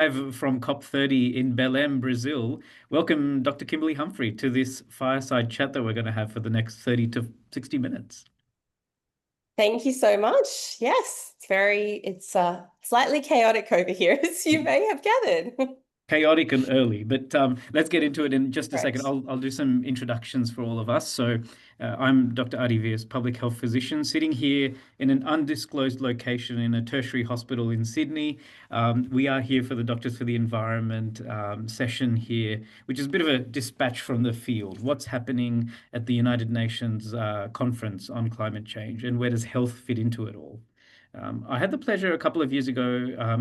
Live from COP30 in Belém, Brazil. Welcome, Dr. Kimberly Humphrey, to this fireside chat that we're going to have for the next 30 to 60 minutes. Thank you so much. Yes, it's slightly chaotic over here, as you may have gathered. Chaotic and early, but let's get into it in just a second. Right. I'll do some introductions for all of us. So I'm Dr. Aditya Vyas, public health physician, sitting here in an undisclosed location in a tertiary hospital in Sydney. We are here for the Doctors for the Environment session here, which is a bit of a dispatch from the field. What's happening at the United Nations conference on climate change, and where does health fit into it all? I had the pleasure a couple of years ago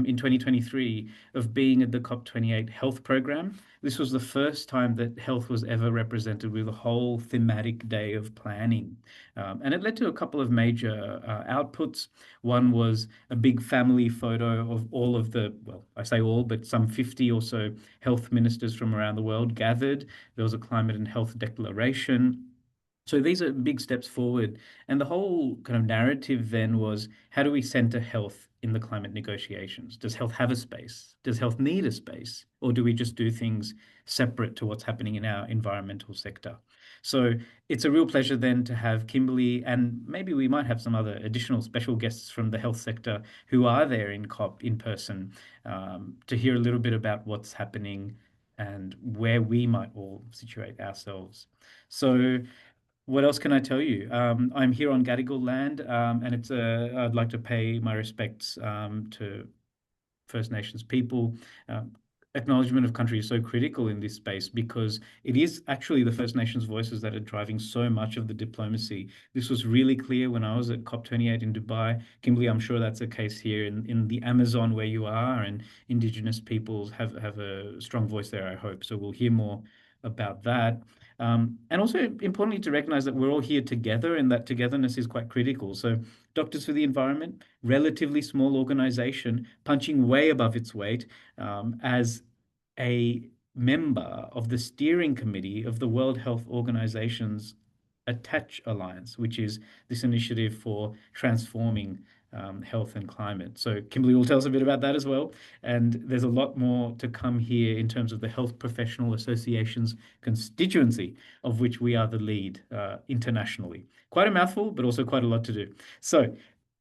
in 2023 of being at the COP28 health program. This was the first time that health was ever represented with a whole thematic day of planning. And it led to a couple of major outputs. One was a big family photo of all of the, well, I say all, but some 50 or so health ministers from around the world gathered. There was a climate and health declaration. So these are big steps forward. And the whole kind of narrative then was, how do we center health in the climate negotiations? Does health have a space? Does health need a space? Or do we just do things separate to what's happening in our environmental sector? So it's a real pleasure then to have Kimberly, and maybe we might have some other additional special guests from the health sector who are there in COP in person, to hear a little bit about what's happening and where we might all situate ourselves. So what else can I tell you? I'm here on Gadigal land, and I'd like to pay my respects to First Nations people. Acknowledgement of country is so critical in this space because it is actually the First Nations voices that are driving so much of the diplomacy. This was really clear when I was at COP28 in Dubai. Kimberly, I'm sure that's the case here in the Amazon where you are, and Indigenous peoples have a strong voice there, I hope. So we'll hear more about that. And also importantly to recognize that we're all here together and that togetherness is quite critical. So Doctors for the Environment, relatively small organization, punching way above its weight, as a member of the steering committee of the World Health Organization's Attach Alliance, which is this initiative for transforming health and climate. So Kimberly will tell us a bit about that as well. And there's a lot more to come here in terms of the Health Professional Association's constituency, of which we are the lead internationally. Quite a mouthful, but also quite a lot to do. So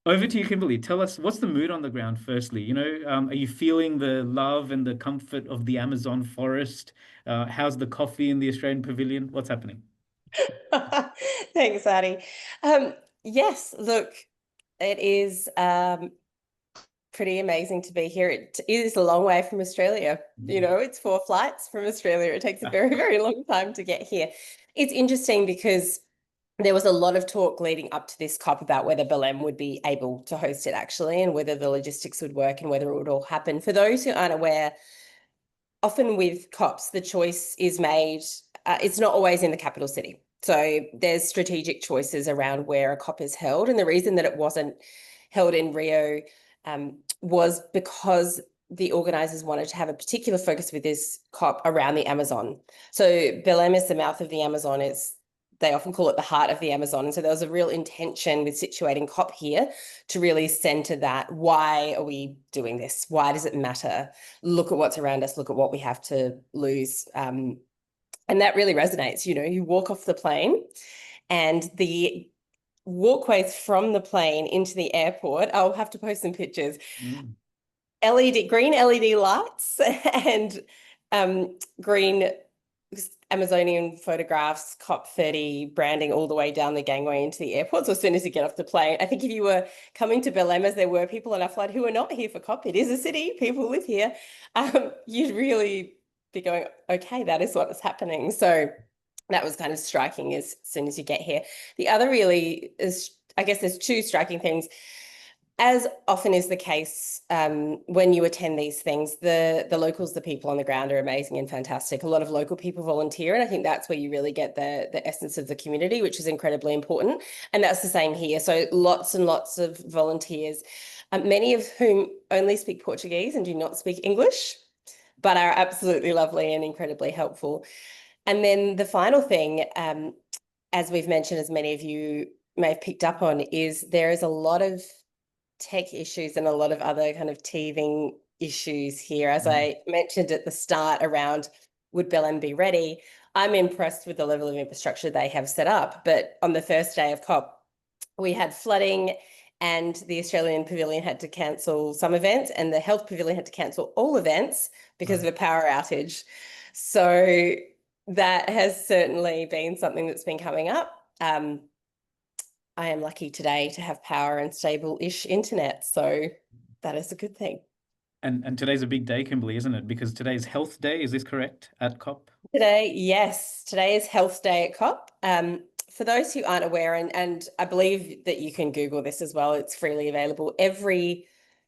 over to you, Kimberly. Tell us, what's the mood on the ground, firstly? Are you feeling the love and the comfort of the Amazon forest? How's the coffee in the Australian pavilion? What's happening? Thanks, Addie. Yes, look, it is pretty amazing to be here. It is a long way from Australia. It's 4 flights from Australia. It takes a very, very long time to get here. It's interesting because there was a lot of talk leading up to this COP about whether Belém would be able to host it actually, and whether the logistics would work and whether it would all happen. For those who aren't aware, often with COPs, the choice is made, it's not always in the capital city. So there's strategic choices around where a COP is held. And the reason that it wasn't held in Rio was because the organizers wanted to have a particular focus with this COP around the Amazon. So Belém is the mouth of the Amazon. They often call it the heart of the Amazon. And so there was a real intention with situating COP here to really center that. Why are we doing this? Why does it matter? Look at what's around us. Look at what we have to lose. And that really resonates. You walk off the plane and the walkways from the plane into the airport, I'll have to post some pictures. Green LED lights and green Amazonian photographs, COP30 branding all the way down the gangway into the airport. So as soon as you get off the plane, I think if you were coming to Belém, as there were people on our flight who are not here for COP, it is a city, people live here, you'd really be going, okay, that is what is happening. So that was kind of striking as soon as you get here. The other really is, I guess there's two striking things. As often is the case when you attend these things, the locals, the people on the ground are amazing and fantastic. A lot of local people volunteer, and I think that's where you really get the essence of the community, which is incredibly important. And that's the same here. So lots and lots of volunteers, many of whom only speak Portuguese and do not speak English, but are absolutely lovely and incredibly helpful. And then the final thing, as we've mentioned, as many of you may have picked up on, is there is a lot of tech issues and a lot of other kind of teething issues here. As I mentioned at the start around would Belém be ready, I'm impressed with the level of infrastructure they have set up. But on the first day of COP, we had flooding and the Australian Pavilion had to cancel some events and the Health Pavilion had to cancel all events because of a power outage. So that has certainly been something that's been coming up. I am lucky today to have power and stable-ish internet, so that is a good thing. And today's a big day, Kimberly, isn't it? Because today's Health Day, is this correct, at COP? Today, yes, today is Health Day at COP. For those who aren't aware, and I believe that you can Google this as well, it's freely available. Every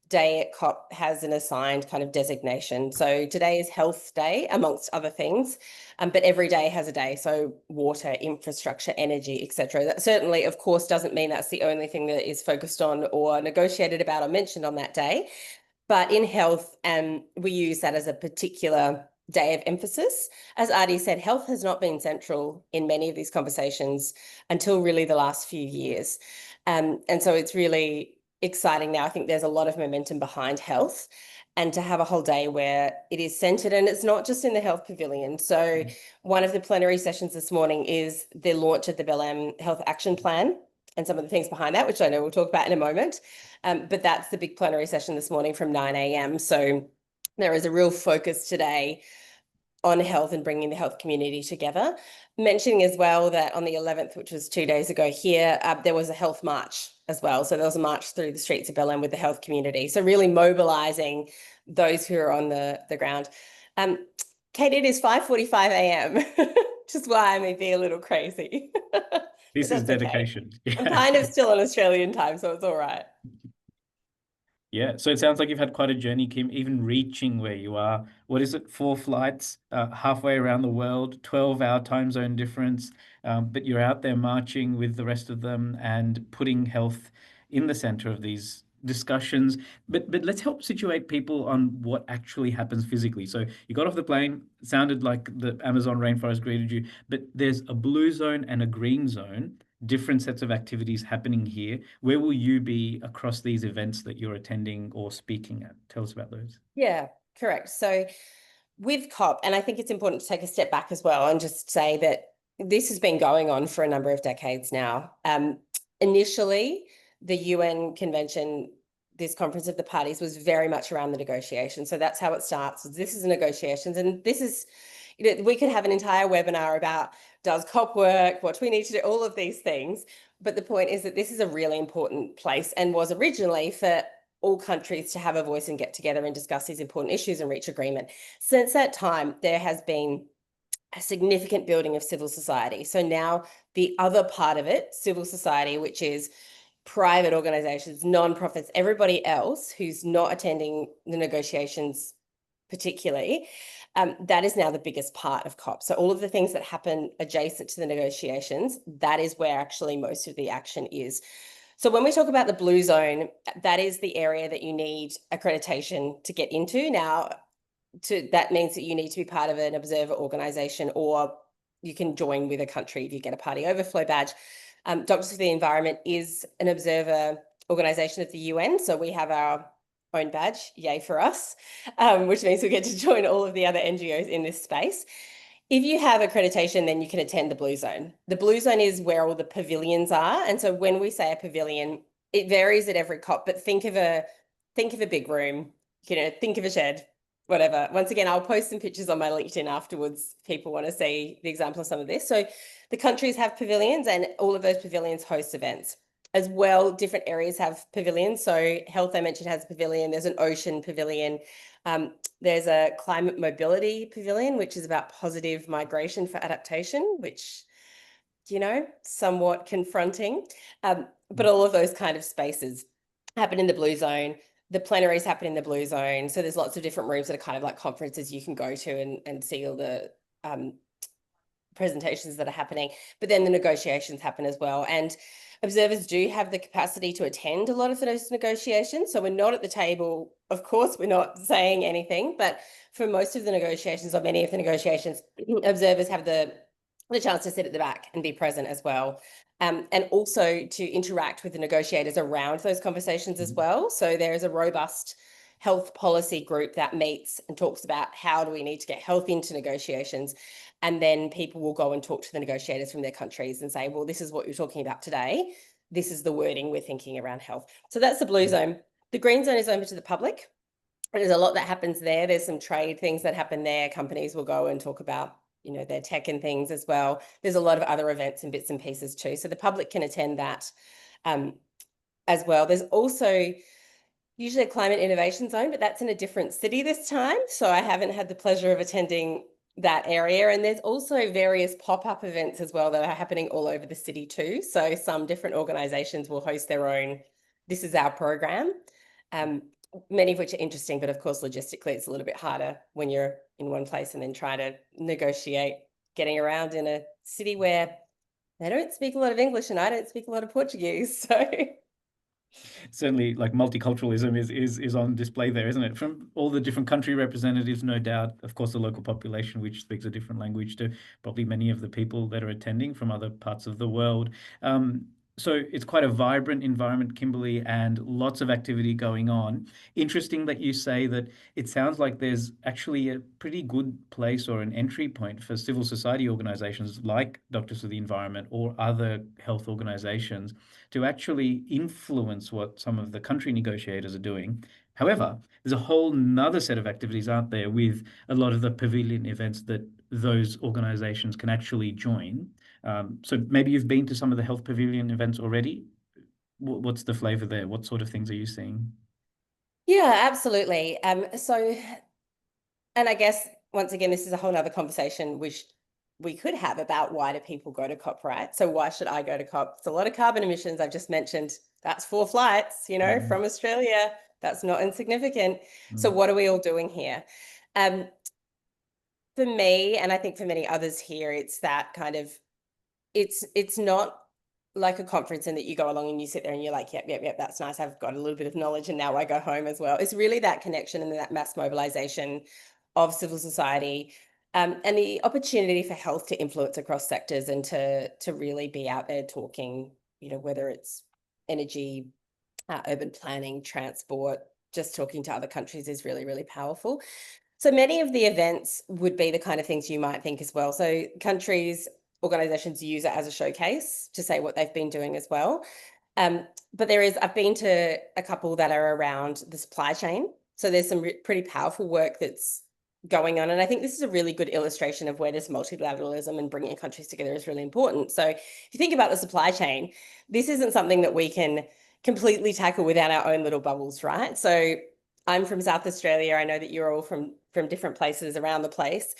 day at COP has an assigned kind of designation. So today is Health Day, amongst other things, but every day has a day. So water, infrastructure, energy, etc. That certainly, of course, doesn't mean that's the only thing that is focused on or negotiated about or mentioned on that day. But in health, we use that as a particular day of emphasis. As Adi said, health has not been central in many of these conversations until really the last few years. And so it's really exciting now. I think there's a lot of momentum behind health, and to have a whole day where it is centered, and it's not just in the health pavilion. So one of the plenary sessions this morning is the launch of the Belém Health Action Plan and some of the things behind that, which I know we'll talk about in a moment. But that's the big plenary session this morning from 9 a.m. So there is a real focus today on health and bringing the health community together. Mentioning as well that on the 11th, which was 2 days ago here, there was a health march as well. So there was a march through the streets of Belém with the health community. So really mobilising those who are on the ground. Kate, it is 5:45 a.m., which is why I may be a little crazy. This is That's okay. dedication. I'm kind of still on Australian time, so it's all right. Yeah, so it sounds like you've had quite a journey, Kim, even reaching where you are. What is it? 4 flights, halfway around the world, 12-hour time zone difference. But you're out there marching with the rest of them and putting health in the center of these discussions. But let's help situate people on what actually happens physically. So you got off the plane, it sounded like the Amazon rainforest greeted you, but there's a blue zone and a green zone, different sets of activities happening here. Where will you be across these events that you're attending or speaking at? Tell us about those. Yeah, correct. So with COP, and I think it's important to take a step back as well and just say that this has been going on for a number of decades now. Initially, the UN Convention, this Conference of the Parties, was very much around the negotiation. So that's how it starts. This is negotiations, and this is, we could have an entire webinar about does COP work? What do we need to do? All of these things. But the point is that this is a really important place and was originally for all countries to have a voice and get together and discuss these important issues and reach agreement. Since that time, there has been a significant building of civil society. So now the other part of it, civil society, which is private organizations, non-profits, everybody else who's not attending the negotiations particularly, that is now the biggest part of COP. So all of the things that happen adjacent to the negotiations, that is where actually most of the action is. So when we talk about the blue zone, that is the area that you need accreditation to get into. Now, that means that you need to be part of an observer organization, or you can join with a country if you get a party overflow badge. Doctors for the Environment is an observer organization of the UN. So we have our own badge, yay for us, which means we get to join all of the other NGOs in this space. If you have accreditation, then you can attend the blue zone. The blue zone is where all the pavilions are. And so when we say a pavilion, it varies at every COP, but think of a big room, think of a shed, whatever. Once again, I'll post some pictures on my LinkedIn afterwards. People want to see the example of some of this. So the countries have pavilions, and all of those pavilions host events. As well, different areas have pavilions. So health, I mentioned, has a pavilion. There's an ocean pavilion. There's a climate mobility pavilion, which is about positive migration for adaptation, which, somewhat confronting. But all of those kind of spaces happen in the blue zone. The plenaries happen in the blue zone. So there's lots of different rooms that are kind of like conferences you can go to and see all the presentations that are happening. But then the negotiations happen as well. And observers do have the capacity to attend a lot of those negotiations. So we're not at the table. Of course, we're not saying anything, but for most of the negotiations, or many of the negotiations, observers have the chance to sit at the back and be present as well. And also to interact with the negotiators around those conversations as well. So there is a robust health policy group that meets and talks about how do we need to get health into negotiations. And then people will go and talk to the negotiators from their countries and say, well, this is what you're talking about today. This is the wording we're thinking around health. So that's the blue zone. The green zone is open to the public. There's a lot that happens there. There's some trade things that happen there. Companies will go and talk about, their tech and things as well. There's a lot of other events and bits and pieces too. So the public can attend that as well. There's also usually a climate innovation zone, but that's in a different city this time. So I haven't had the pleasure of attending that area. And there's also various pop-up events as well that are happening all over the city too. So some different organizations will host their own, this is our program. Many of which are interesting, but of course, logistically, it's a little bit harder when you're in one place and then try to negotiate getting around in a city where they don't speak a lot of English and I don't speak a lot of Portuguese. So Certainly, like multiculturalism is on display there, isn't it? From all the different country representatives, no doubt. Of course, the local population, which speaks a different language to probably many of the people that are attending from other parts of the world. So it's quite a vibrant environment, Kimberly, and lots of activity going on. Interesting that you say that it sounds like there's actually a pretty good place or an entry point for civil society organizations like Doctors for the Environment or other health organizations to actually influence what some of the country negotiators are doing. However, there's a whole nother set of activities, aren't there, with a lot of the pavilion events that those organizations can actually join. So maybe you've been to some of the health pavilion events already. What's the flavor there? What sort of things are you seeing? yeah, absolutely. And I guess once again, this is a whole nother conversation which we could have about why do people go to COP, right? So why should I go to COP? It's a lot of carbon emissions. I've just mentioned that's 4 flights, from Australia. That's not insignificant. So what are we all doing here? For me, and I think for many others here, it's that kind of, it's not like a conference and that you go along and you sit there and you're like, yep, that's nice. I've got a little bit of knowledge and now I go home as well. It's really that connection and that mass mobilization of civil society, and the opportunity for health to influence across sectors and to really be out there talking, whether it's energy, urban planning, transport, just talking to other countries is really, really powerful. So many of the events would be the kind of things you might think as well. So countries, organizations use it as a showcase to say what they've been doing as well. But I've been to a couple that are around the supply chain. So there's some pretty powerful work that's going on. And I think this is a really good illustration of where this multilateralism and bringing countries together is really important. So if you think about the supply chain, this isn't something that we can completely tackle without our own little bubbles, right? So I'm from South Australia. I know that you're all from different places around the place.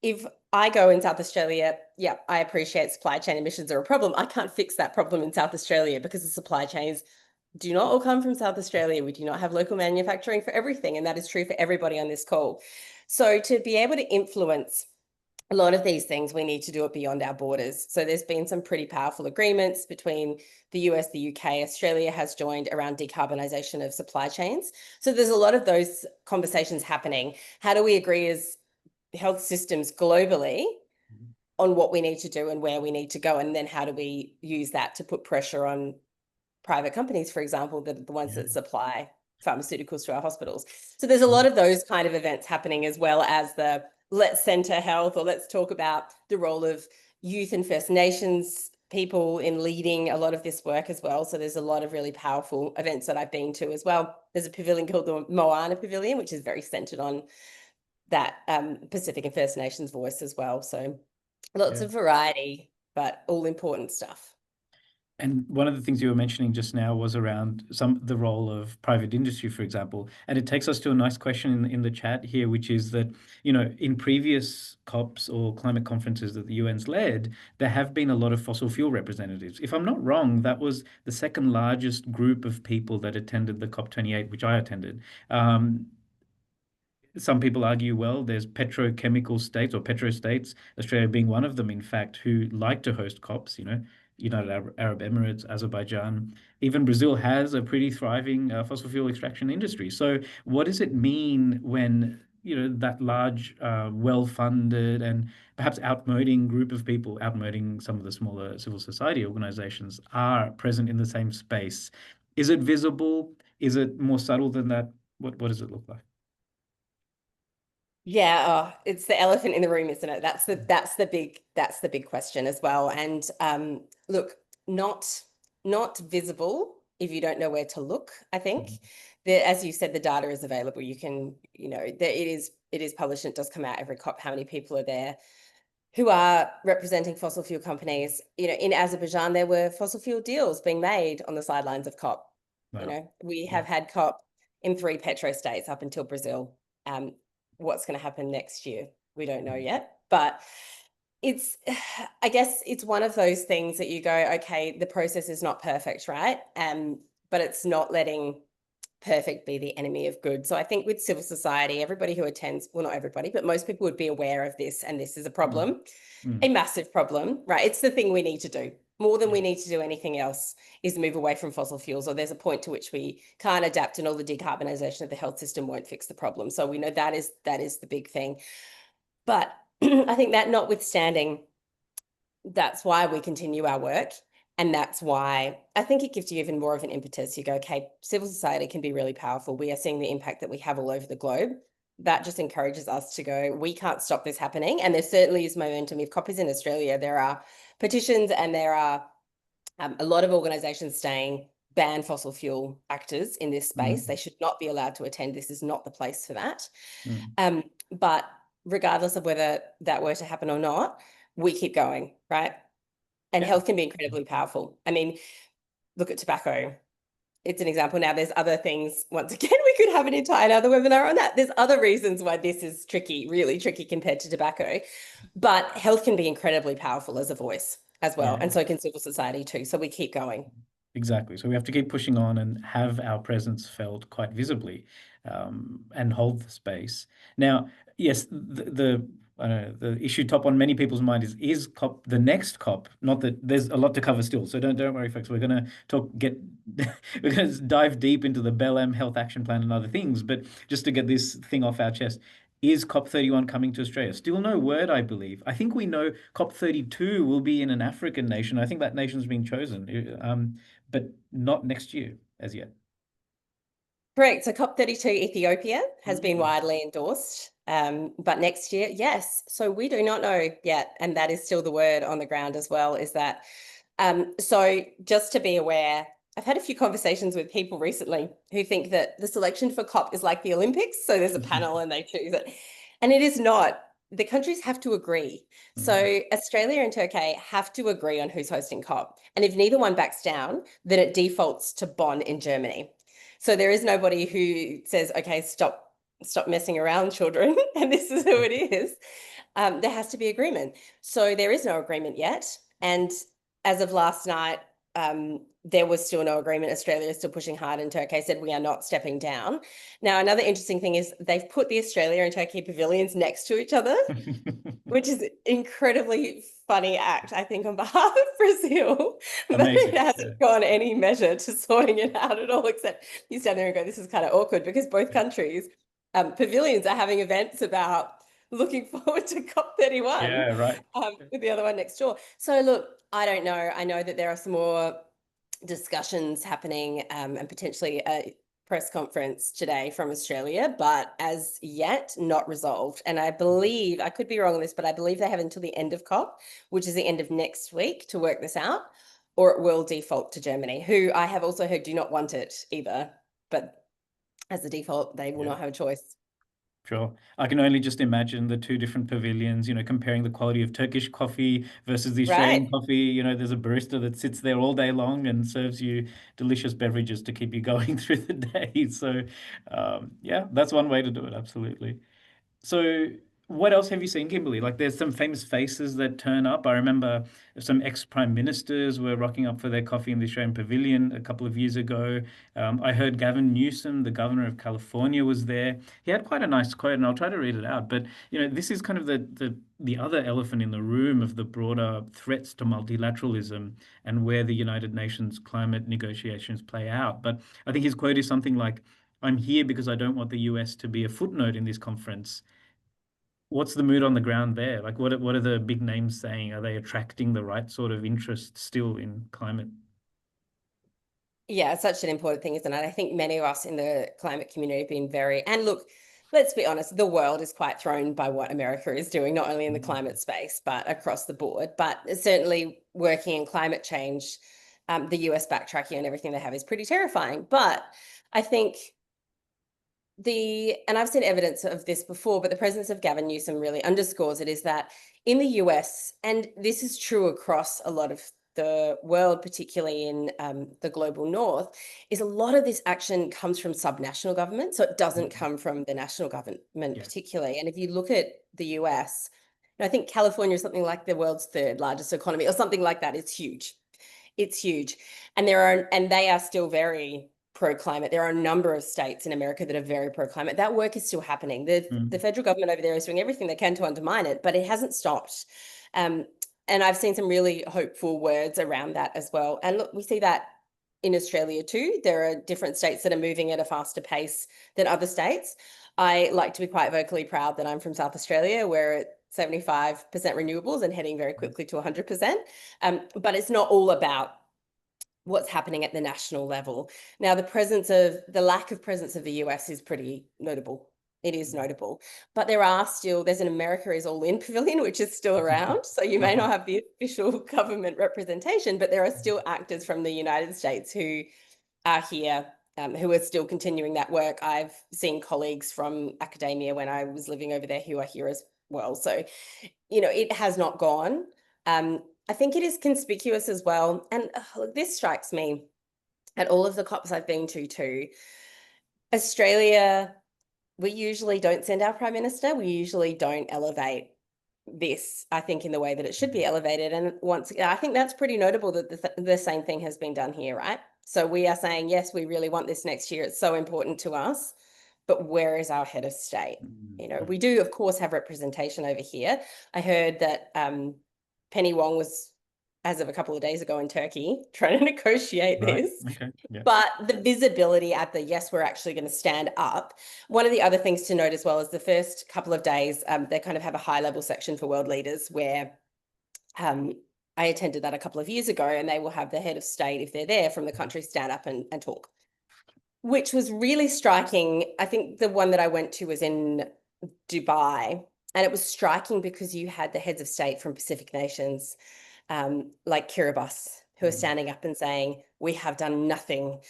If I go in South Australia, yeah, I appreciate supply chain emissions are a problem. I can't fix that problem in South Australia because the supply chains do not all come from South Australia. We do not have local manufacturing for everything, and that is true for everybody on this call. So to be able to influence a lot of these things, we need to do it beyond our borders. So there's been some pretty powerful agreements between the US, the UK, Australia has joined around decarbonisation of supply chains. So there's a lot of those conversations happening. How do we agree as health systems globally on what we need to do and where we need to go? And then how do we use that to put pressure on private companies, for example, that are the ones that supply pharmaceuticals to our hospitals? So there's a lot of those kind of events happening, as well as the let's center health, or let's talk about the role of youth and First Nations people in leading a lot of this work as well. So there's a lot of really powerful events that I've been to as well. There's a pavilion called the Moana Pavilion, which is very centered on that Pacific and First Nations voice as well. So lots of variety, but all important stuff. And one of the things you were mentioning just now was around the role of private industry, for example. And it takes us to a nice question in the chat here, which is that, in previous COPs or climate conferences that the UN's led, there have been a lot of fossil fuel representatives. If I'm not wrong, that was the second largest group of people that attended the COP28, which I attended. Some people argue, well, there's petrochemical states or petrostates, Australia being one of them, in fact, who like to host COPs, United Arab Emirates, Azerbaijan. Even Brazil has a pretty thriving fossil fuel extraction industry. So what does it mean when, that large, well-funded and perhaps outmoding group of people, outmoding some of the smaller civil society organizations, are present in the same space? Is it visible? Is it more subtle than that? What does it look like? Yeah, oh, it's the elephant in the room, isn't it? That's the big question as well. And look, not not visible if you don't know where to look, I think. Mhm. As you said, the data is available. You can, it is published and it does come out every COP how many people are there who are representing fossil fuel companies. In Azerbaijan, there were fossil fuel deals being made on the sidelines of COP. Wow. We Yeah. have had COP in 3 petro states up until Brazil. What's going to happen next year? We don't know Mhm. yet, but it's, I guess it's one of those things that you go, okay, the process is not perfect, right? But it's not letting perfect be the enemy of good. So I think with civil society, everybody who attends, well, not everybody, but most people would be aware of this, and this is a Mm. problem, a Mm. massive problem, right? It's the thing we need to do more than Yeah. we need to do anything else, is move away from fossil fuels, or there's a point to which we can't adapt, and all the decarbonisation of the health system won't fix the problem. So we know that is the big thing. But I think that notwithstanding, that's why we continue our work. And that's why I think it gives you even more of an impetus. You go, okay, civil society can be really powerful. We are seeing the impact that we have all over the globe. That just encourages us to go, we can't stop this happening. And there certainly is momentum. If COP is in Australia, there are petitions, and there are a lot of organizations saying ban fossil fuel actors in this space. Mm. They should not be allowed to attend. This is not the place for that. Mm. But regardless of whether that were to happen or not, we keep going, right? And Yeah. health can be incredibly powerful. I mean, look at tobacco. It's an example. Now, there's other things. Once again, we could have an entire other webinar on that. There's other reasons why this is tricky, really tricky compared to tobacco. But health can be incredibly powerful as a voice as well. Yeah. And so can civil society too. So we keep going. Exactly. So we have to keep pushing on and have our presence felt quite visibly, and hold the space. Now, yes, the I don't know, the issue top on many people's mind is COP, the next COP. Not that there's a lot to cover still, so don't worry, folks. We're gonna we're gonna dive deep into the BELM Health Action Plan and other things, but just to get this thing off our chest. Is COP31 coming to Australia? Still no word, I believe. I think we know COP32 will be in an African nation. I think that nation's been chosen. But not next year as yet. Correct. So COP32 Ethiopia has been Mm. widely endorsed. But next year, yes. So we do not know yet. And that is still the word on the ground as well, is that so just to be aware, I've had a few conversations with people recently who think that the selection for COP is like the Olympics. So there's a panel and they choose it. And it is not. The countries have to agree. Mm. So Australia and Turkey have to agree on who's hosting COP. And if neither one backs down, then it defaults to Bonn in Germany. So there is nobody who says, okay, stop messing around, children, and this is who it is. There has to be agreement. So there is no agreement yet. And as of last night, there was still no agreement. Australia is still pushing hard, and Turkey said we are not stepping down. Now, another interesting thing is they've put the Australia and Turkey pavilions next to each other, which is an incredibly funny act, I think, on behalf of Brazil. But it Amazing. Yeah. hasn't gone any measure to sorting it out at all, except you stand there and go, this is kind of awkward, because both Yeah. countries, pavilions are having events about looking forward to COP31, Yeah, right. with the other one next door. So look, I don't know. I know that there are some more discussions happening, and potentially a press conference today from Australia, but as yet not resolved. And I believe, I could be wrong on this, but I believe they have until the end of COP, which is the end of next week, to work this out, or it will default to Germany, who I have also heard do not want it either. But as a default, they will Yeah. not have a choice. Sure. I can only just imagine the two different pavilions, comparing the quality of Turkish coffee versus the Australian Right. coffee. There's a barista that sits there all day long and serves you delicious beverages to keep you going through the day. So, yeah, that's one way to do it. Absolutely. So, what else have you seen, Kimberly? Like, there's some famous faces that turn up. I remember some ex-prime ministers were rocking up for their coffee in the Australian Pavilion a couple of years ago. I heard Gavin Newsom, the governor of California, was there. He had quite a nice quote, and I'll try to read it out. But this is kind of the other elephant in the room of the broader threats to multilateralism and where the United Nations climate negotiations play out. But I think his quote is something like, "I'm here because I don't want the US to be a footnote in this conference." What's the mood on the ground there? Like, what are the big names saying? Are they attracting the right sort of interest still in climate? Yeah, it's such an important thing, isn't it? I think many of us in the climate community have been very, and look, let's be honest, the world is quite thrown by what America is doing, not only in the climate space, but across the board. But certainly working in climate change, the US backtracking and everything they have is pretty terrifying. But I think and I've seen evidence of this before, but the presence of Gavin Newsom really underscores it, is that in the US, and this is true across a lot of the world, particularly in the global north, is a lot of this action comes from subnational government. So it doesn't come from the national government Yeah. particularly. And if you look at the US, I think California is something like the world's third largest economy or something like that. It's huge. It's huge. And they are still very pro-climate. There are a number of states in America that are very pro-climate. That work is still happening. The federal government over there is doing everything they can to undermine it, but it hasn't stopped. Um, and I've seen some really hopeful words around that as well. And look, we see that in Australia too. There are different states that are moving at a faster pace than other states. I like to be quite vocally proud that I'm from South Australia, where it's 75% renewables and heading very quickly to 100%. But it's not all about what's happening at the national level. Now, the lack of presence of the US is pretty notable. It is notable, but there's an America is All In pavilion, which is still around. So you may not have the official government representation, but there are still actors from the United States who are here, who are still continuing that work. I've seen colleagues from academia when I was living over there who are here as well. So, it has not gone. I think it is conspicuous as well. And look, this strikes me at all of the COPs I've been to too. Australia, we usually don't send our prime minister. We usually don't elevate this, I think, in the way that it should be elevated. And I think that's pretty notable that the same thing has been done here, right? So we are saying, yes, we really want this next year. It's so important to us. But where is our head of state? We do, of course, have representation over here. I heard that Penny Wong was, as of a couple of days ago, in Turkey trying to negotiate Right. this. Okay. Yeah. But the visibility at yes, we're actually going to stand up. One of the other things to note as well is the first couple of days, they kind of have a high level section for world leaders where I attended that a couple of years ago, and they will have the head of state, if they're there from the country, stand up and talk, which was really striking. I think the one that I went to was in Dubai, and it was striking because you had the heads of state from Pacific nations, like Kiribati, who are standing up and saying, we have done nothing.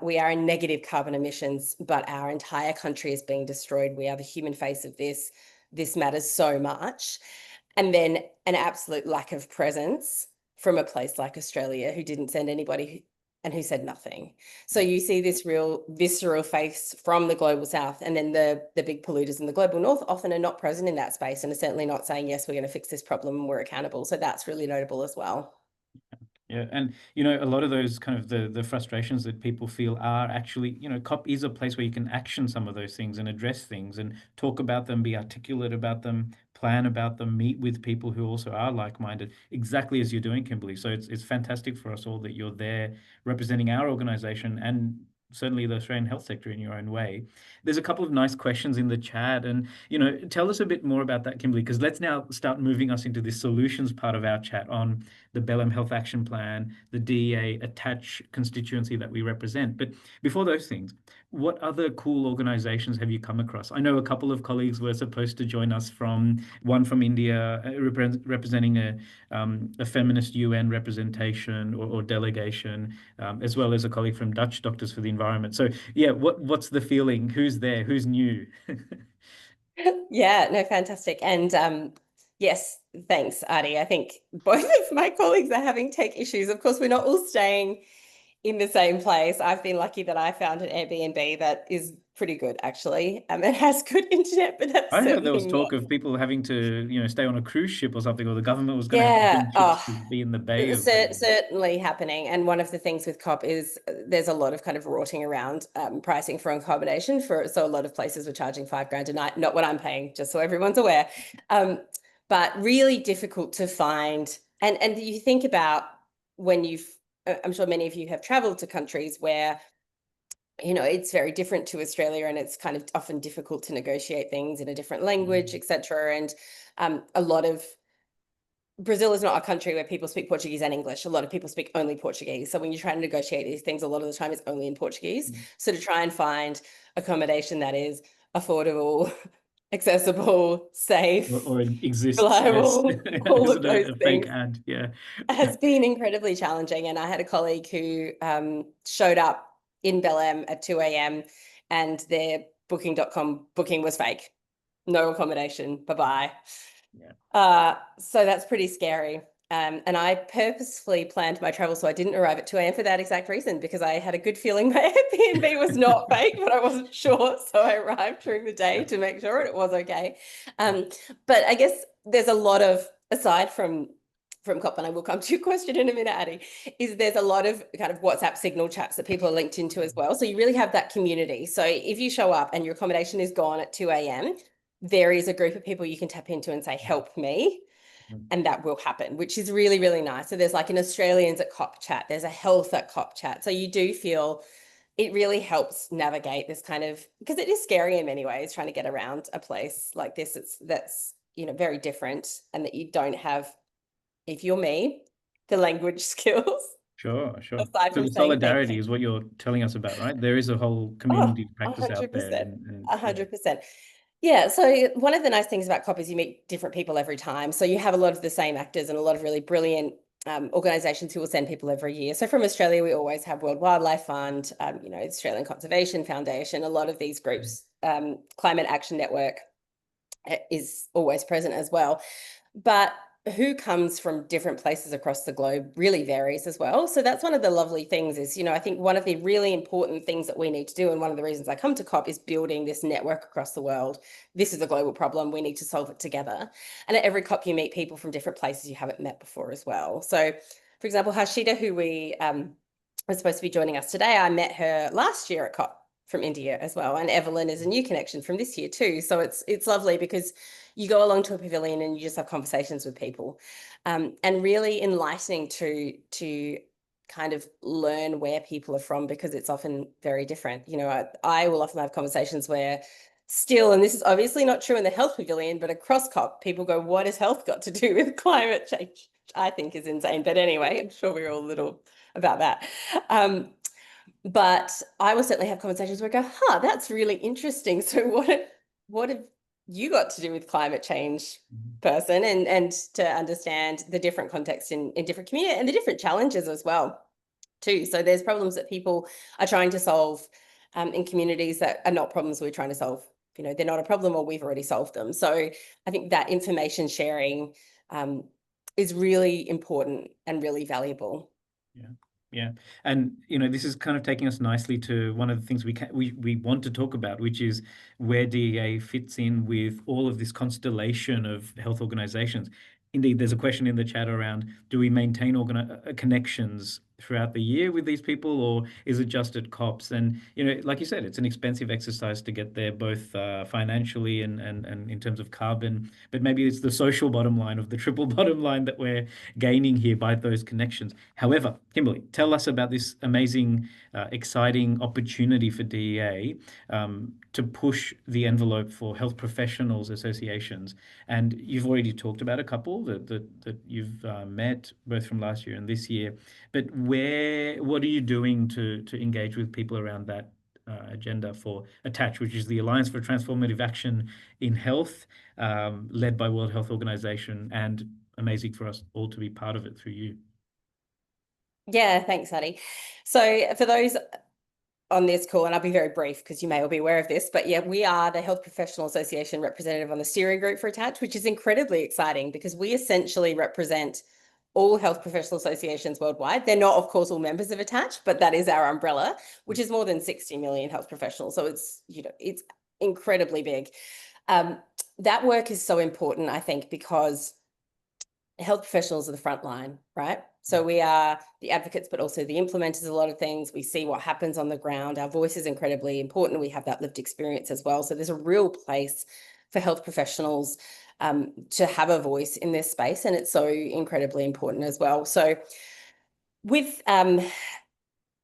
We are in negative carbon emissions, but our entire country is being destroyed. We are the human face of this. This matters so much. And then an absolute lack of presence from a place like Australia, who didn't send anybody and who said nothing. So you see this real visceral face from the global south, and then the big polluters in the global north often are not present in that space and are certainly not saying, yes, we're going to fix this problem and we're accountable. So that's really notable as well. Yeah, and a lot of those kind of the frustrations that people feel are actually, COP is a place where you can action some of those things and address things and talk about them, be articulate about them, plan about them, meet with people who also are like-minded, exactly as you're doing, Kimberly. So it's fantastic for us all that you're there representing our organization and certainly the Australian health sector in your own way. There's a couple of nice questions in the chat, and tell us a bit more about that, Kimberly, because let's now start moving us into the solutions part of our chat on the Belém Health Action Plan, the DEA attach constituency that we represent. But before those things, what other cool organizations have you come across? I know a couple of colleagues were supposed to join us one from India, representing a feminist UN representation or delegation, as well as a colleague from Dutch Doctors for the Environment. So yeah, what's the feeling? Who's there? Who's new? Yeah, no, fantastic. And yes, thanks, Adi. I think both of my colleagues are having tech issues. Of course, we're not all staying in the same place. I've been lucky that I found an Airbnb that is pretty good, actually. It has good internet, but that's I heard there certainly was not. talk of people having to, stay on a cruise ship or something, or the government was going to have to Yeah. send ships to be in the bay of. Certainly happening. And one of the things with COP is there's a lot of kind of rorting around pricing for accommodation. So a lot of places were charging $5,000 a night, not what I'm paying, just so everyone's aware. But really difficult to find. And you think about when I'm sure many of you have traveled to countries where it's very different to Australia, and it's kind of often difficult to negotiate things in a different language, etc. And a lot of Brazil is not a country where people speak Portuguese and English. A lot of people speak only Portuguese. So when you try to negotiate these things, a lot of the time it's only in Portuguese. So to try and find accommodation that is affordable, accessible, safe, Or it exists as reliable, all is of it those a fake things ad? Yeah. has been incredibly challenging. And I had a colleague who showed up in Belém at 2 a.m. and their booking.com booking was fake. No accommodation. Bye-bye. So that's pretty scary. And I purposefully planned my travel so I didn't arrive at 2 a.m. for that exact reason, because I had a good feeling my Airbnb was not fake, but I wasn't sure. So I arrived during the day to make sure it was okay. But I guess there's a lot of, aside from COP, and I will come to your question in a minute, Addie, is there's a lot of kind of WhatsApp signal chats that people are linked into as well. So you really have that community. So if you show up and your accommodation is gone at 2 a.m., there is a group of people you can tap into and say, help me. And that will happen, which is really, really nice. So there's like an Australians at COP chat, there's a health at COP chat. So you do feel it really helps navigate this kind of, because it is scary in many ways trying to get around a place like this. That's, very different, and that you don't have, if you're me, the language skills, Sure, sure. aside So from the saying thank solidarity you. is what you're telling us about, right? There is a whole Oh, community practice out there, 100%. and yeah. 100%. Yeah, so one of the nice things about COP is you meet different people every time. So you have a lot of the same actors and a lot of really brilliant organisations who will send people every year. So from Australia, we always have World Wildlife Fund, Australian Conservation Foundation, a lot of these groups, Climate Action Network is always present as well. But who comes from different places across the globe really varies as well. So that's one of the lovely things is, I think one of the really important things that we need to do, and one of the reasons I come to COP, is building this network across the world. This is a global problem. We need to solve it together. And at every COP, you meet people from different places you haven't met before as well. So, for example, Harshita, who we was supposed to be joining us today, I met her last year at COP from India as well. And Evelyn is a new connection from this year too. So it's lovely because you go along to a pavilion and you just have conversations with people, and really enlightening to kind of learn where people are from, because it's often very different. I will often have conversations where still, and this is obviously not true in the health pavilion, but across COP, people go, what has health got to do with climate change? Which I think is insane. But anyway, I'm sure we're all a little about that. But I will certainly have conversations where I go, that's really interesting. So what have you got to do with climate change, person? And to understand the different contexts in different communities and the different challenges as well, too. So there's problems that people are trying to solve in communities that are not problems we're trying to solve. They're not a problem, or we've already solved them. So I think that information sharing is really important and really valuable. Yeah. Yeah. And, this is kind of taking us nicely to one of the things we want to talk about, which is where DEA fits in with all of this constellation of health organizations. Indeed, there's a question in the chat around, do we maintain connections throughout the year with these people, or is it just at COPs? And, like you said, it's an expensive exercise to get there, both financially and in terms of carbon, but maybe it's the social bottom line of the triple bottom line that we're gaining here by those connections. However, Kimberly, tell us about this amazing, exciting opportunity for DEA to push the envelope for health professionals associations. And you've already talked about a couple that you've met, both from last year and this year. But what are you doing to engage with people around that agenda for ATTACH, which is the Alliance for Transformative Action in Health, led by World Health Organization, and amazing for us all to be part of it through you. Yeah, thanks, Addie. So for those on this call, and I'll be very brief because you may all be aware of this, but yeah, we are the Health Professional Association representative on the steering group for ATTACH, which is incredibly exciting because we essentially represent all health professional associations worldwide. They're not, of course, all members of ATTACH, but that is our umbrella, which is more than 60 million health professionals. So it's, it's incredibly big. That work is so important, I think, because health professionals are the front line, right? So we are the advocates, but also the implementers of a lot of things. We see what happens on the ground. Our voice is incredibly important. We have that lived experience as well. So there's a real place for health professionals to have a voice in this space. And it's so incredibly important as well. So with, and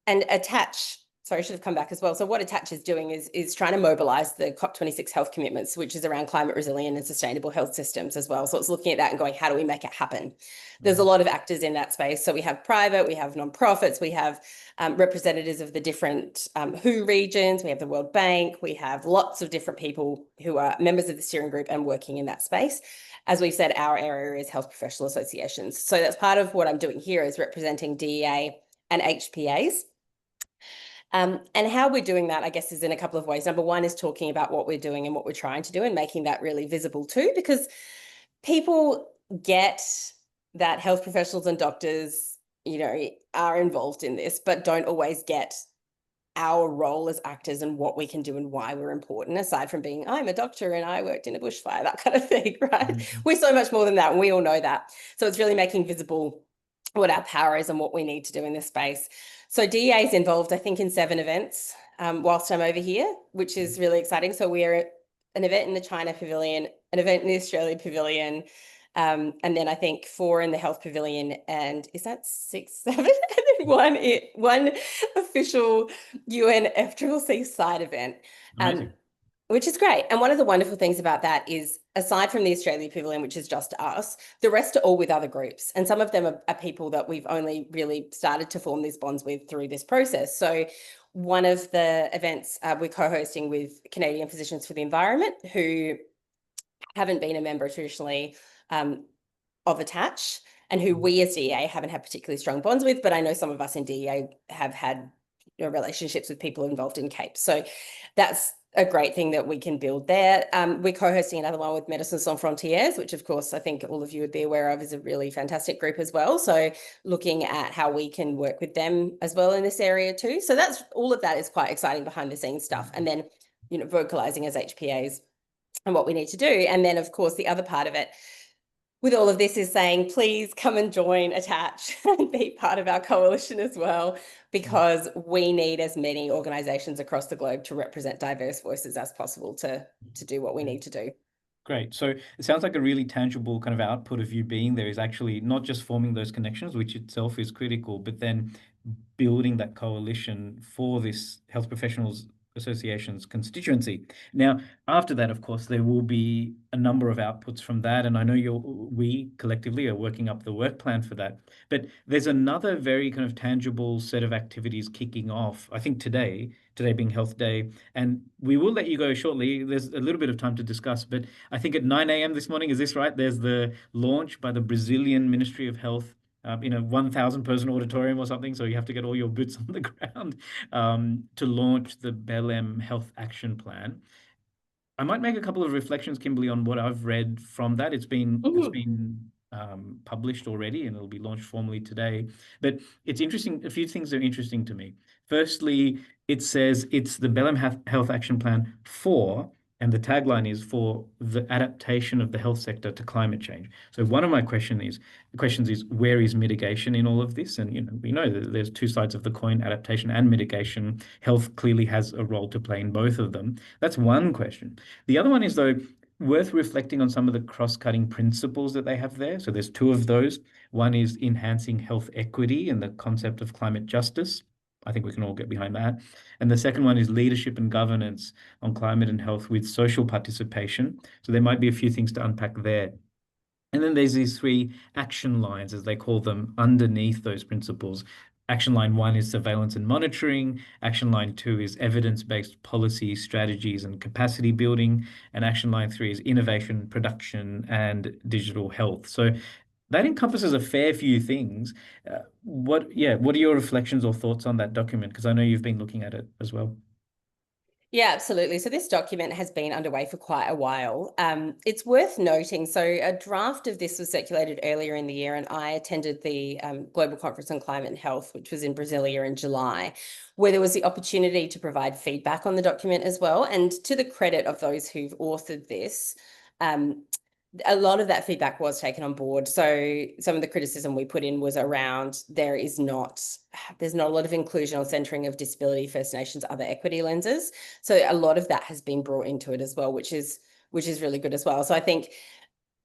ATTACH sorry, I should have come back as well. So what Attach is doing is trying to mobilize the COP26 health commitments, which is around climate resilient and sustainable health systems as well. So it's looking at that and going, how do we make it happen? There's a lot of actors in that space. So we have private, we have nonprofits, we have representatives of the different WHO regions, we have the World Bank, we have lots of different people who are members of the steering group and working in that space. As we've said, our area is health professional associations. So that's part of what I'm doing here, is representing DEA and HPAs. And how we're doing that, I guess, is in a couple of ways. Number one is talking about what we're doing and what we're trying to do and making that really visible too, because people get that health professionals and doctors, are involved in this, but don't always get our role as actors and what we can do and why we're important, aside from being, I'm a doctor and I worked in a bushfire, that kind of thing, right? We're so much more than that, and we all know that. So it's really making visible what our power is and what we need to do in this space. So DEA is involved, I think, in 7 events whilst I'm over here, which is really exciting. So we're an event in the China Pavilion, an event in the Australia Pavilion, and then I think 4 in the Health Pavilion, and is that 6, 7? And then one official UN FCCC side event. Which is great. And one of the wonderful things about that is, aside from the Australia Pavilion, which is just us, the rest are all with other groups. And some of them are people that we've only really started to form these bonds with through this process. So one of the events we're co-hosting with Canadian Physicians for the Environment, who haven't been a member traditionally of Attach, and who we as DEA haven't had particularly strong bonds with, but I know some of us in DEA have had relationships with people involved in CAPE. So that's a great thing that we can build there. We're co-hosting another one with Médecins Sans Frontières, which of course I think all of you would be aware of, is a really fantastic group as well. So looking at how we can work with them as well in this area too. So that's, all of that is quite exciting behind the scenes stuff. And then, vocalizing as HPAs and what we need to do. And then of course the other part of it with all of this is saying, please come and join Attach and be part of our coalition as well, because we need as many organizations across the globe to represent diverse voices as possible to do what we need to do. Great. So it sounds like a really tangible kind of output of you being there is actually not just forming those connections, which itself is critical, but then building that coalition for this health professionals association's constituency. Now, after that, of course, there will be a number of outputs from that. And I know we collectively are working up the work plan for that. But there's another very kind of tangible set of activities kicking off, I think today being Health Day. And we will let you go shortly. There's a little bit of time to discuss, but I think at 9 a.m. this morning, is this right? There's the launch by the Brazilian Ministry of Health in a 1,000 person auditorium or something. So you have to get all your boots on the ground to launch the BELEM Health Action Plan. I might make a couple of reflections, Kimberly, on what I've read from that. It's been published already and it'll be launched formally today. But it's interesting. A few things are interesting to me. Firstly, it says it's the BELEM Health Action Plan for, and the tagline is for, the adaptation of the health sector to climate change. So one of my questions is where is mitigation in all of this? And we know that there's 2 sides of the coin, adaptation and mitigation. Health clearly has a role to play in both of them. That's one question. The other one is, though, worth reflecting on some of the cross-cutting principles that they have there. So there's 2 of those. One is enhancing health equity and the concept of climate justice. I think we can all get behind that. And the second one is leadership and governance on climate and health with social participation. So there might be a few things to unpack there. And then there's these 3 action lines, as they call them, underneath those principles. Action line 1 is surveillance and monitoring. Action line 2 is evidence-based policy, strategies, and capacity building. And action line 3 is innovation, production, and digital health. So that encompasses a fair few things. What are your reflections or thoughts on that document? Because I know you've been looking at it as well. Yeah, absolutely. So this document has been underway for quite a while. It's worth noting, so a draft of this was circulated earlier in the year, and I attended the Global Conference on Climate and Health, which was in Brasilia in July, where there was the opportunity to provide feedback on the document as well. And to the credit of those who've authored this, a lot of that feedback was taken on board. So some of the criticism we put in was around there's not a lot of inclusion or centering of disability, First Nations, other equity lenses. So a lot of that has been brought into it as well, which is really good as well. So I think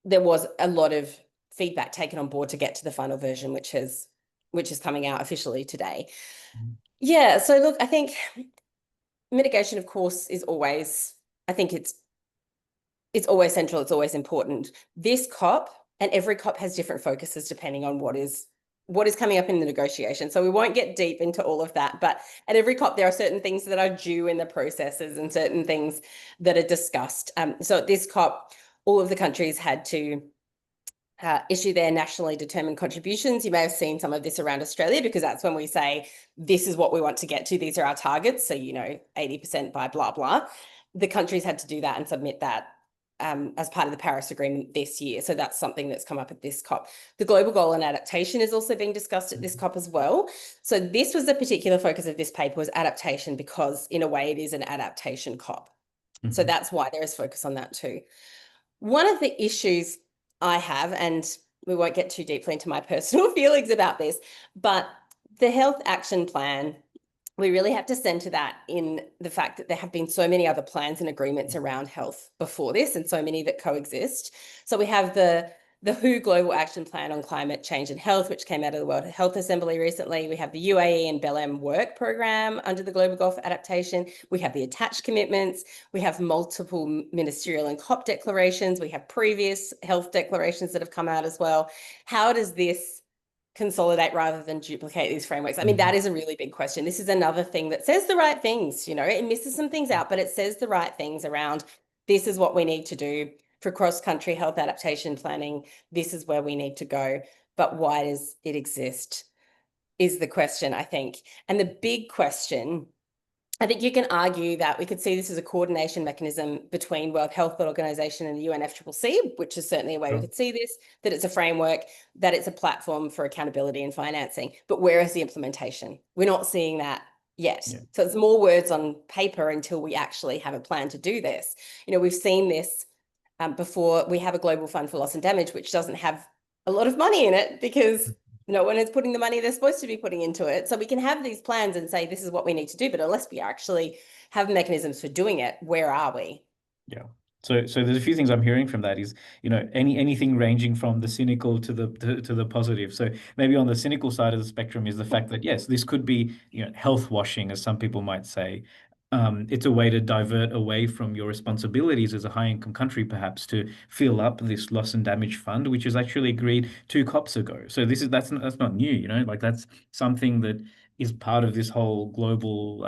there was a lot of feedback taken on board to get to the final version, which is coming out officially today. Yeah, so look, I think mitigation, of course, is always, I think it's always central, it's always important. This COP and every COP has different focuses depending on what is coming up in the negotiation. So we won't get deep into all of that, but at every COP there are certain things that are due in the processes and certain things that are discussed. So at this COP, all of the countries had to issue their nationally determined contributions. You may have seen some of this around Australia because that's when we say, this is what we want to get to. These are our targets. So, 80% by blah, blah. The countries had to do that and submit that as part of the Paris Agreement this year. So that's something that's come up at this COP. The global goal on adaptation is also being discussed at this COP as well. So this was the particular focus of this paper, was adaptation, because in a way it is an adaptation COP. So that's why there is focus on that too. One of the issues I have, and we won't get too deeply into my personal feelings about this, but the health action plan, we really have to center that in the fact that there have been so many other plans and agreements around health before this, and so many that coexist. So we have the WHO Global Action Plan on Climate Change and Health, which came out of the World Health Assembly recently. We have the UAE and BELEM work program under the Global Goal for Adaptation. We have the attached commitments. We have multiple ministerial and COP declarations. We have previous health declarations that have come out as well. How does this consolidate rather than duplicate these frameworks? I mean, that is a really big question. This is another thing that says the right things, it misses some things out, but it says the right things around, this is what we need to do for cross-country health adaptation planning. This is where we need to go. But why does it exist is the question, I think. And the big question, I think you can argue that we could see this as a coordination mechanism between World Health Organization and the UNFCCC, which is certainly a way we could see this, that it's a framework, that it's a platform for accountability and financing. But where is the implementation? We're not seeing that yet. Yeah. So it's more words on paper until we actually have a plan to do this. We've seen this before. We have a global fund for loss and damage, which doesn't have a lot of money in it because no one is putting the money they're supposed to be putting into it. So we can have these plans and say, this is what we need to do, but unless we actually have mechanisms for doing it, where are we? Yeah. So there's a few things I'm hearing from that is, anything ranging from the cynical to the positive. So maybe on the cynical side of the spectrum is the fact that yes, this could be, health washing, as some people might say. It's a way to divert away from your responsibilities as a high-income country, perhaps, to fill up this loss and damage fund, which is actually agreed 2 COPs ago. So that's not new, like that's something that is part of this whole global,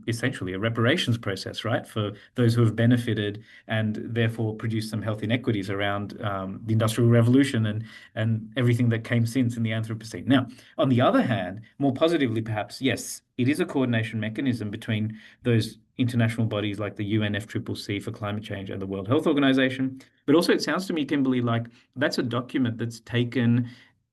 essentially a reparations process, right, for those who have benefited and therefore produced some health inequities around the Industrial Revolution and everything that came since in the Anthropocene. Now, on the other hand, more positively, perhaps, yes, it is a coordination mechanism between those international bodies like the UNFCCC for climate change and the World Health Organization. But also, it sounds to me, Kimberly, like that's a document that's taken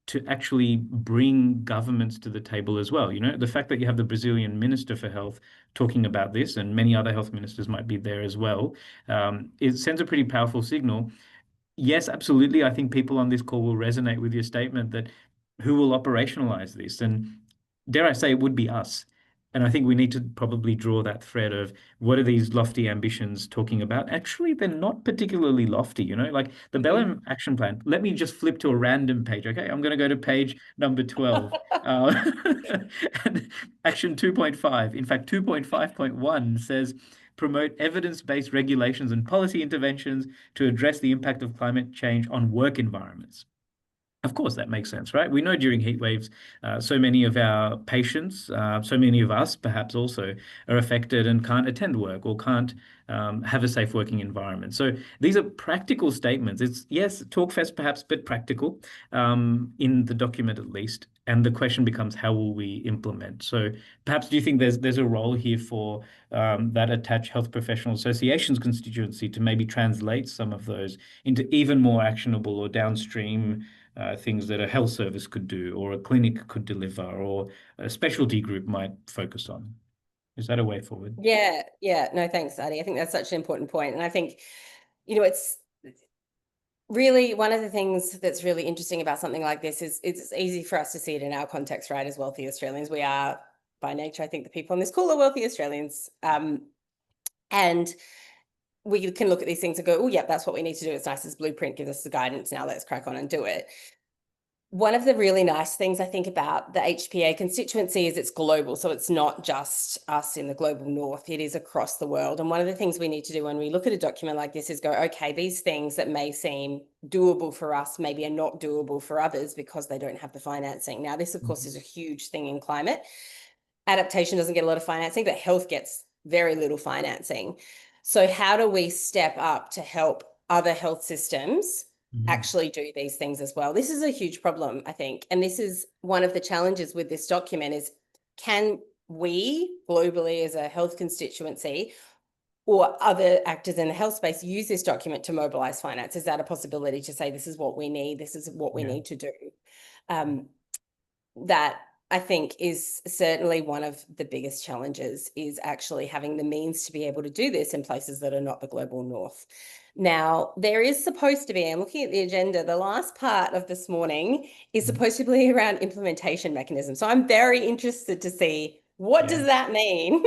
to actually bring governments to the table as well. The fact that you have the Brazilian Minister for Health talking about this, and many other health ministers might be there as well, it sends a pretty powerful signal. Yes, absolutely. I think people on this call will resonate with your statement that who will operationalize this? And dare I say, it would be us. And I think we need to probably draw that thread of what are these lofty ambitions talking about? Actually, they're not particularly lofty, like the Belém Action Plan. Let me just flip to a random page. Okay, I'm going to go to page number 12. And Action 2.5, in fact, 2.5.1 says, promote evidence-based regulations and policy interventions to address the impact of climate change on work environments. Of course, that makes sense, right? We know during heat waves, so many of our patients, so many of us perhaps also are affected and can't attend work or can't have a safe working environment. So these are practical statements. It's, yes, talkfest perhaps, but practical in the document at least. And the question becomes, how will we implement? So perhaps do you think there's a role here for that attached health professional associations constituency to maybe translate some of those into even more actionable or downstream things that a health service could do, or a clinic could deliver, or a specialty group might focus on? Is that a way forward? Yeah. No, thanks, Adi. I think that's such an important point. And I think, it's really one of the things that's really interesting about something like this is it's easy for us to see it in our context, right? As wealthy Australians, we are by nature, I think the people on this call are wealthy Australians. And we can look at these things and go, oh, yeah, that's what we need to do. It's nice as blueprint, gives us the guidance. Now let's crack on and do it. One of the really nice things I think about the HPA constituency is it's global. So it's not just us in the global north, it is across the world. And one of the things we need to do when we look at a document like this is go, okay, these things that may seem doable for us maybe are not doable for others because they don't have the financing. Now, this, of course, is a huge thing in climate. Adaptation doesn't get a lot of financing, but health gets very little financing. So how do we step up to help other health systems Mhm. actually do these things as well? This is a huge problem, I think. And this is one of the challenges with this document is, can we globally as a health constituency or other actors in the health space use this document to mobilize finance? Is that a possibility to say, this is what we need, this is what we Yeah. need to do? That I think is certainly one of the biggest challenges, is actually having the means to be able to do this in places that are not the global north. Now, there is supposed to be, I'm looking at the agenda, the last part of this morning is Mhm. supposed to be around implementation mechanisms. So I'm very interested to see, what Yeah. does that mean?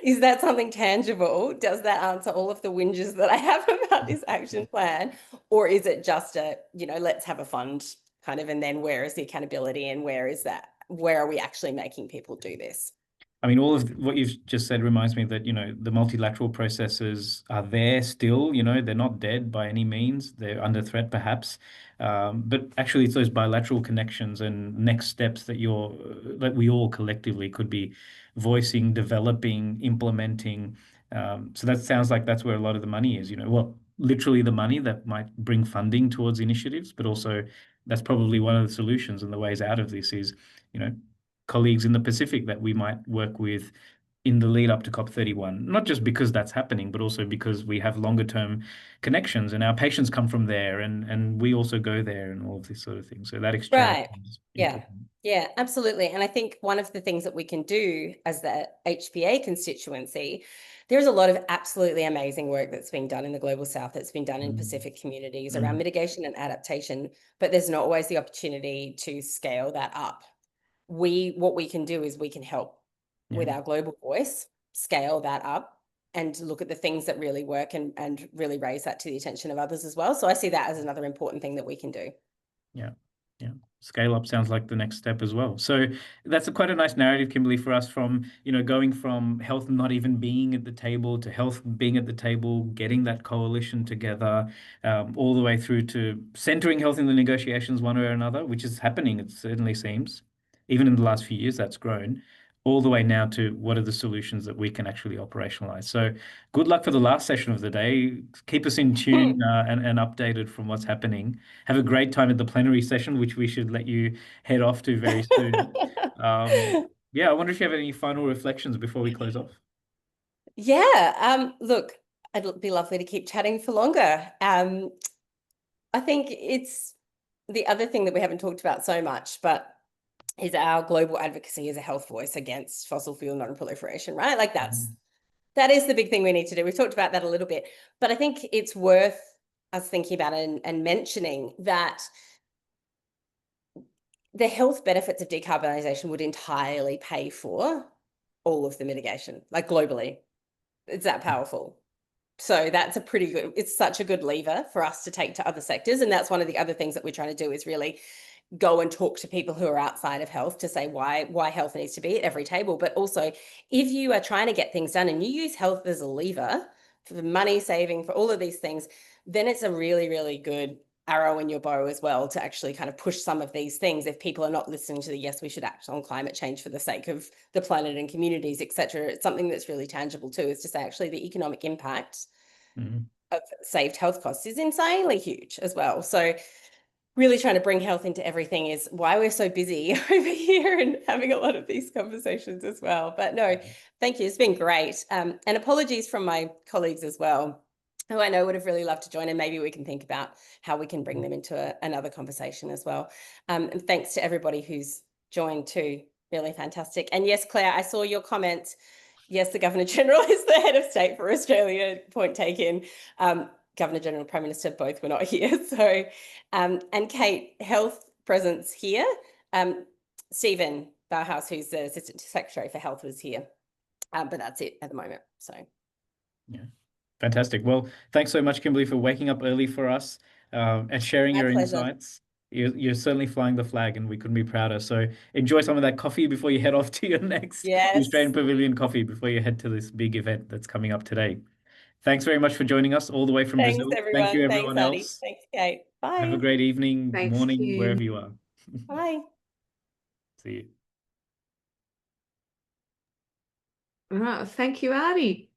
Is that something tangible? Does that answer all of the whinges that I have about this action plan? Or is it just a, let's have a fund kind of, and then where is the accountability and where are we actually making people do this? I mean, all of what you've just said reminds me that, the multilateral processes are there still, they're not dead by any means. They're under threat, perhaps. But actually, it's those bilateral connections and next steps that we all collectively could be voicing, developing, implementing. So that sounds like that's where a lot of the money is, well, literally the money that might bring funding towards initiatives, but also that's probably one of the solutions and the ways out of this is, you know, colleagues in the Pacific that we might work with in the lead up to COP31, not just because that's happening, but also because we have longer term connections and our patients come from there and we also go there and all of this sort of thing. So that exchange Right. is Yeah. important. Yeah, absolutely. And I think one of the things that we can do as the HPA constituency, there's a lot of absolutely amazing work that's being done in the global south, that's been done in Mm. Pacific communities around Mm. mitigation and adaptation, but there's not always the opportunity to scale that up. What we can do is we can help with Yeah. our global voice, scale that up and look at the things that really work and really raise that to the attention of others as well. So I see that as another important thing that we can do. Yeah. Yeah. Scale up sounds like the next step as well. So that's quite a nice narrative, Kimberly, for us from, going from health not even being at the table to health being at the table, getting that coalition together, all the way through to centering health in the negotiations one way or another, which is happening, it certainly seems. Even in the last few years, that's grown. All the way now to what are the solutions that we can actually operationalize. So good luck for the last session of the day. Keep us in tune and updated from what's happening. Have a great time at the plenary session, which we should let you head off to very soon. Yeah, I wonder if you have any final reflections before we close off. Yeah, look, it'd be lovely to keep chatting for longer. I think it's the other thing that we haven't talked about so much, but is our global advocacy as a health voice against fossil fuel non-proliferation, right? Like Mhm. that is the big thing we need to do. We've talked about that a little bit, but I think it's worth us thinking about and mentioning that the health benefits of decarbonisation would entirely pay for all of the mitigation, like globally. It's that powerful. So that's a pretty good, it's such a good lever for us to take to other sectors. And that's one of the other things that we're trying to do is really go and talk to people who are outside of health to say why health needs to be at every table. But also, if you are trying to get things done and you use health as a lever for the money saving, for all of these things, then it's a really, really good arrow in your bow as well to actually kind of push some of these things if people are not listening to the yes, we should act on climate change for the sake of the planet and communities, etc. It's something that's really tangible too, is to say actually the economic impact Mhm. of saved health costs is insanely huge as well. So really trying to bring health into everything is why we're so busy over here and having a lot of these conversations as well. But no, thank you. It's been great. And apologies from my colleagues as well, who I know would have really loved to join, and maybe we can think about how we can bring them into another conversation as well. And thanks to everybody who's joined too. Really fantastic. And yes, Claire, I saw your comment. Yes, the Governor General is the head of state for Australia. Point taken. Governor General and Prime Minister both were not here. So, and Kate, health presence here. Stephen Bauhaus, who's the Assistant Secretary for Health, was here. But that's it at the moment. So, Yeah. Fantastic. Well, thanks so much, Kimberly, for waking up early for us and sharing my your pleasure. insights. You're certainly flying the flag, and we couldn't be prouder. So enjoy some of that coffee before you head off to your next the Australian Yes. Pavilion coffee before you head to this big event that's coming up today. Thanks very much for joining us all the way from Thanks, Brazil. Thank you, everyone. Thanks, everyone Adi. else. Thanks, Kate. Have a Bye. great evening, Thanks, morning, Kim. wherever you are. Bye. See you. All right. Thank you, Artie.